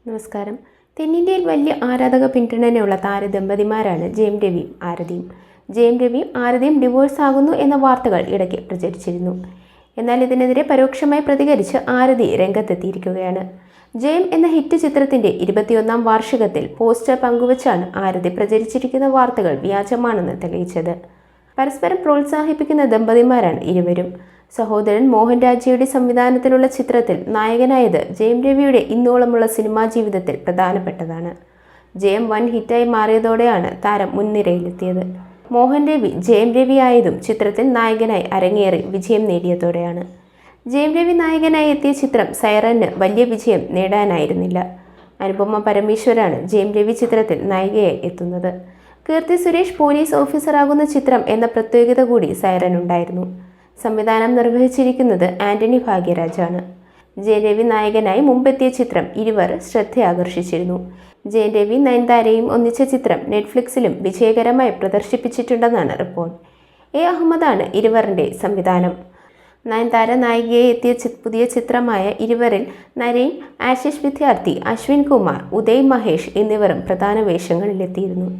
നമസ്കാരം. തെന്നിന്ത്യയിൽ വലിയ ആരാധക പിന്തുണയുള്ള താരദമ്പതിമാരാണ് ജയം രവിയും ആരതിയും. ജയം രവിയും ആരതിയും ഡിവോഴ്സ് ആകുന്നു എന്ന വാർത്തകൾ ഇടയ്ക്ക് പ്രചരിച്ചിരുന്നു. എന്നാൽ ഇതിനെതിരെ പരോക്ഷമായി പ്രതികരിച്ച് ആരതി രംഗത്തെത്തിയിരിക്കുകയാണ്. ജയം എന്ന ഹിറ്റ് ചിത്രത്തിന്റെ 21ാം വാർഷികത്തിൽ പോസ്റ്റർ പങ്കുവച്ചാണ് ആരതി പ്രചരിച്ചിരിക്കുന്ന വാർത്തകൾ വ്യാജമാണെന്ന് തെളിയിച്ചത്. പരസ്പരം പ്രോത്സാഹിപ്പിക്കുന്ന ദമ്പതിമാരാണ് ഇരുവരും. സഹോദരൻ മോഹൻ രാജയുടെ സംവിധാനത്തിലുള്ള ചിത്രത്തിൽ നായകനായത് ജയം രവിയുടെ ഇന്നോളമുള്ള സിനിമാ ജീവിതത്തിൽ പ്രധാനപ്പെട്ടതാണ്. ജയം വൻ ഹിറ്റായി മാറിയതോടെയാണ് താരം മുൻനിരയിലെത്തിയത്. മോഹൻ രവി ജയം രവി ആയതും ചിത്രത്തിൽ നായകനായി അരങ്ങേറി വിജയം നേടിയതോടെയാണ്. ജയം രവി നായകനായി എത്തിയ ചിത്രം സൈറന് വലിയ വിജയം നേടാനായിരുന്നില്ല. അനുപമ പരമേശ്വരാണ് ജയം രവി ചിത്രത്തിൽ നായികയായി എത്തുന്നത്. കീർത്തി സുരേഷ് പോലീസ് ഓഫീസറാകുന്ന ചിത്രം എന്ന പ്രത്യേകത കൂടി സൈറനുണ്ടായിരുന്നു. സംവിധാനം നിർവഹിച്ചിരിക്കുന്നത് ആന്റണി ഭാഗ്യരാജാണ്. ജയം രവി നായകനായി മുമ്പെത്തിയ ചിത്രം ഇരുവർ ശ്രദ്ധയാകർഷിച്ചിരുന്നു. ജയം രവി നയൻതാരയും ഒന്നിച്ച ചിത്രം നെറ്റ്ഫ്ലിക്സിലും വിജയകരമായി പ്രദർശിപ്പിച്ചിട്ടുണ്ടെന്നാണ് റിപ്പോർട്ട്. അഹമ്മദാണ് ഇരുവറിൻ്റെ സംവിധാനം. നയൻതാര നായികയായി എത്തിയ പുതിയ ചിത്രമായ ഇരുവരിൽ നരേൻ, ആശിഷ് വിദ്യാർത്ഥി, അശ്വിൻ കുമാർ, ഉദയ് മഹേഷ് എന്നിവരും പ്രധാന വേഷങ്ങളിലെത്തിയിരുന്നു.